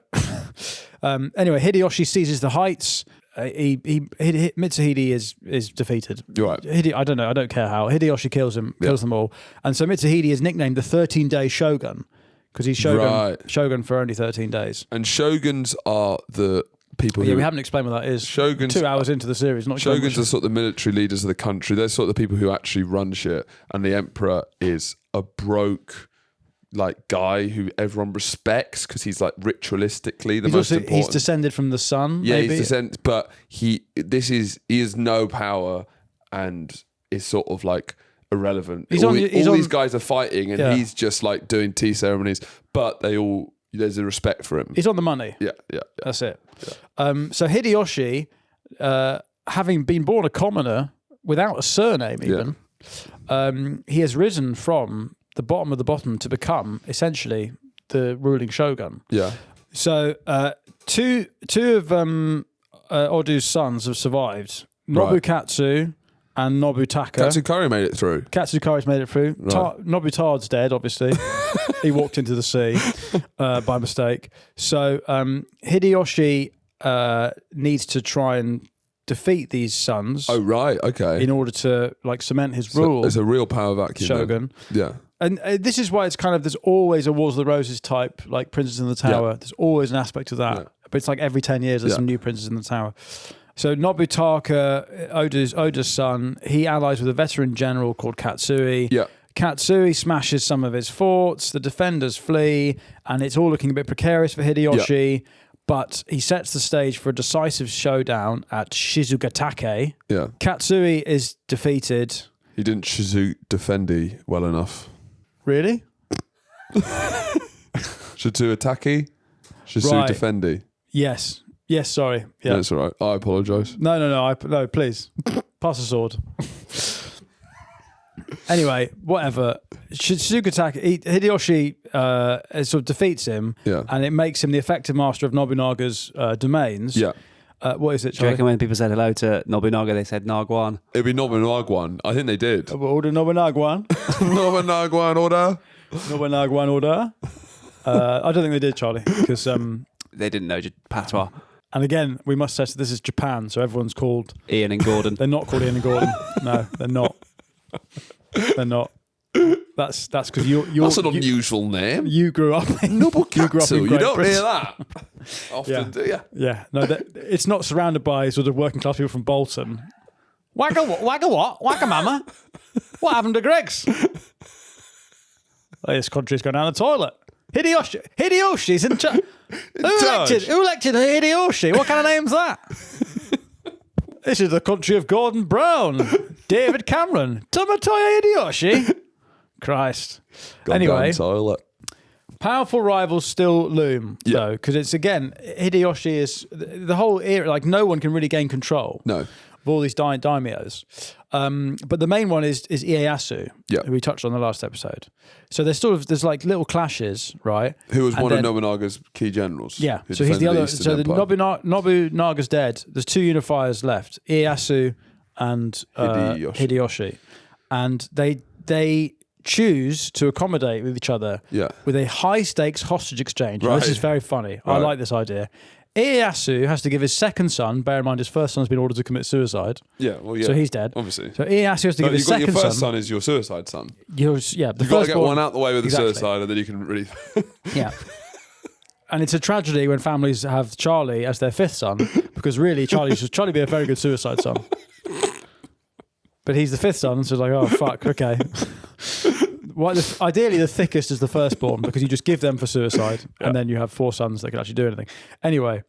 Anyway, Hideyoshi seizes the heights. Mitsuhide is defeated. You're right. I don't know. I don't care how. Hideyoshi kills them all. And so Mitsuhide is nicknamed the 13-day Shogun because he's Shogun for only 13 days. And Shoguns are the people who... we haven't explained what that is. Shoguns... 2 hours into the series. Shoguns are sort of the military leaders of the country. They're sort of the people who actually run shit. And the emperor is a broke... like guy who everyone respects because he's like ritualistically the most important. He's descended from the sun. Yeah, maybe? he's descended, but he has no power and is sort of like irrelevant. All these guys are fighting and he's just like doing tea ceremonies, but there's a respect for him. He's on the money. Yeah. That's it. Yeah. So Hideyoshi, having been born a commoner without a surname even, he has risen from the bottom of the bottom to become essentially the ruling shogun. Yeah. So two of Odu's sons have survived. Nobukatsu and Nobutaka. Katsukari made it through. Katsukari's made it through. Right. Nobutard's dead, obviously. He walked into the sea by mistake. So Hideyoshi needs to try and defeat these sons. Oh, right. Okay. In order to like cement his rule. There's a real power vacuum. Shogun. Then. Yeah. And this is why it's kind of, there's always a Wars of the Roses type, like Princess in the Tower. Yeah. There's always an aspect of that. Yeah. But it's like every 10 years there's some new Princess in the Tower. So Nobutaka, Oda's son, he allies with a veteran general called Katsui. Yeah. Katsui smashes some of his forts, the defenders flee, and it's all looking a bit precarious for Hideyoshi. Yeah. But he sets the stage for a decisive showdown at Shizugatake. Yeah. Katsui is defeated. He didn't defendi well enough. Really? Shizugatake? Defendi. Yes. Yes, sorry. Yeah. That's all right. I apologise. No, please. Pass the sword. Anyway, whatever. Shizugatake, Hideyoshi sort of defeats him, and it makes him the effective master of Nobunaga's domains. Yeah. What is it, Charlie? Do you reckon when people said hello to Nobunaga, they said Nagwan? It'd be Nobunagwan. I think they did. Order Nobunagwan. Nobunagwan order. Nobunagwan order. I don't think they did, Charlie, because... they didn't know patois. And again, we must say this is Japan, so everyone's called... Ian and Gordon. They're not called Ian and Gordon. No, they're not. They're not. That's because you're... That's an unusual name. You grew up in... Nobukatsu. You don't hear that often, do you? Yeah. No, it's not surrounded by sort of working class people from Bolton. Wagga what? Wagga mama? What happened to Greg's? This country's going down the toilet. Hideyoshi's in charge. Who elected Hideyoshi? What kind of name's that? This is the country of Gordon Brown, David Cameron, Tomotoya Hideyoshi. Christ. Anyway, toilet. Powerful rivals still loom, though, because it's, again, Hideyoshi is the whole era, like, no one can really gain control. No. Of all these daimyos. But the main one is Ieyasu, who we touched on the last episode. So there's like little clashes, right? Who was one of Nobunaga's key generals. Yeah, so he's the other. So Nobunaga's dead. There's 2 unifiers left, Ieyasu and Hideyoshi. And they choose to accommodate with each other with a high-stakes hostage exchange. Right. This is very funny. Right. I like this idea. Ieyasu has to give his second son, bear in mind his first son's been ordered to commit suicide. Yeah, well, yeah. So he's dead. Obviously. So Ieyasu has to give his second son. Your first son is your suicide son. You've got to get one out the way with the suicide, and then you can really... Yeah. And it's a tragedy when families have Charlie as their fifth son, because really Charlie would be a very good suicide son. But he's the fifth son, so it's like, oh, fuck, okay. Ideally, the thickest is the firstborn, because you just give them for suicide, and then you have 4 sons that can actually do anything. Anyway,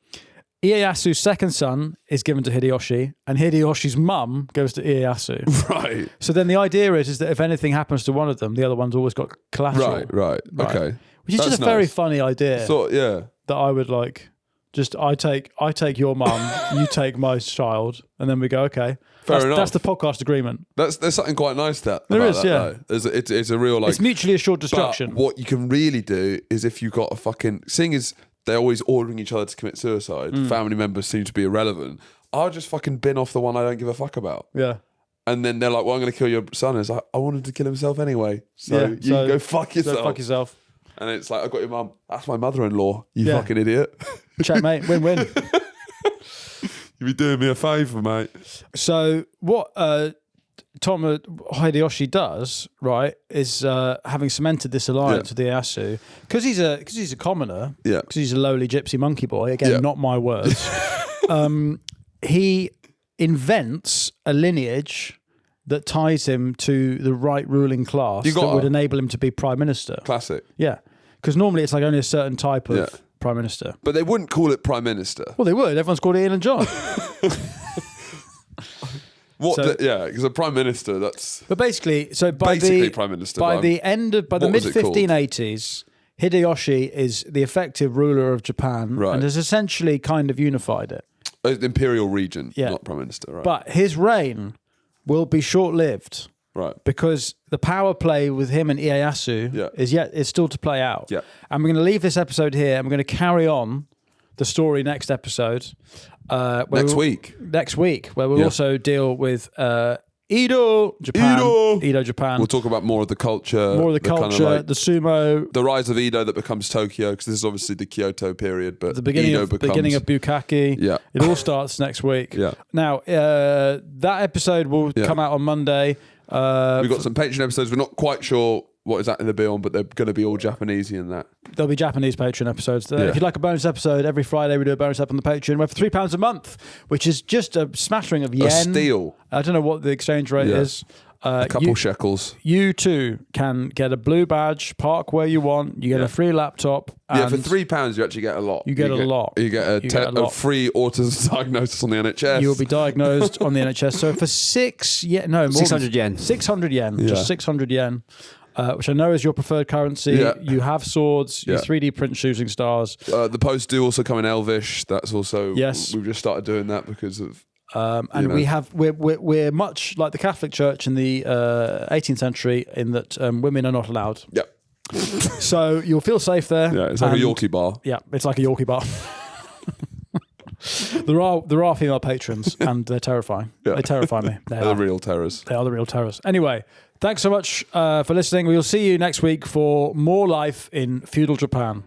Ieyasu's second son is given to Hideyoshi, and Hideyoshi's mum goes to Ieyasu. Right. So then the idea is that if anything happens to one of them, the other one's always got collateral. Right. Okay. Which is just a very funny idea. That I would like. Just I take your mum, you take my child, and then we go, okay. Fair enough. That's the podcast agreement. There's something quite nice there. There is, yeah. It's a real, like... It's mutually assured destruction. But what you can really do is if you've got a fucking... Seeing as they're always ordering each other to commit suicide, family members seem to be irrelevant, I'll just fucking bin off the one I don't give a fuck about. Yeah. And then they're like, well, I'm going to kill your son. It's like, I wanted to kill himself anyway. So you can go fuck yourself. So fuck yourself. And it's like, I've got your mum. That's my mother-in-law, you fucking idiot. Checkmate, win-win. You'd be doing me a favour, mate. So what Tom Hideyoshi does, right, is having cemented this alliance with Ieyasu, because he's a commoner, because he's a lowly gypsy monkey boy, again, not my words, he invents a lineage that ties him to the right ruling class that would enable him to be prime minister. Classic. Yeah. Because normally it's like only a certain type of prime minister. But they wouldn't call it prime minister. Well, they would. Everyone's called Ian and John. Because a prime minister, that's... But basically, so by prime minister. By the mid-1580s, Hideyoshi is the effective ruler of Japan and has essentially kind of unified it. The imperial region, not prime minister, right? But his reign will be short-lived, right? Because the power play with him and Ieyasu is still to play out. Yeah, and we're going to leave this episode here, and we're going to carry on the story next episode. Next week, where we'll also deal with Edo, Japan. Edo, Japan. We'll talk about more of the culture. More of the culture, kind of like the sumo. The rise of Edo that becomes Tokyo, because this is obviously the Kyoto period, but the beginning of Bukkake. Yeah. It all starts next week. Yeah. Now, that episode will come out on Monday. We've got some Patreon episodes. We're not quite sure what exactly they'll be on, but they're going to be all Japanesey in that. There'll be Japanese Patreon episodes. If you'd like a bonus episode, every Friday we do a bonus episode on the Patreon. We're for £3 a month, which is just a smattering of yen. A steal. I don't know what the exchange rate is. A couple shekels. You too can get a blue badge, park where you want. You get a free laptop. And for £3 you actually get a lot. You get a lot. You get a free autism diagnosis on the NHS. You will be diagnosed on the NHS. So for 600 yen. 600 yen. Just 600 yen. Which I know is your preferred currency. Yeah. You have swords. You 3D print shooting stars. The posts do also come in Elvish. That's also we've just started doing that because of. And we're much like the Catholic Church in the 18th century in that women are not allowed. Yeah. So you'll feel safe there. Yeah, it's like a Yorkie bar. Yeah, it's like a Yorkie bar. There are female patrons, and they're terrifying. Yeah. They terrify me. They're the real terrors. They are the real terrors. Anyway, thanks so much for listening. We'll see you next week for more life in feudal Japan.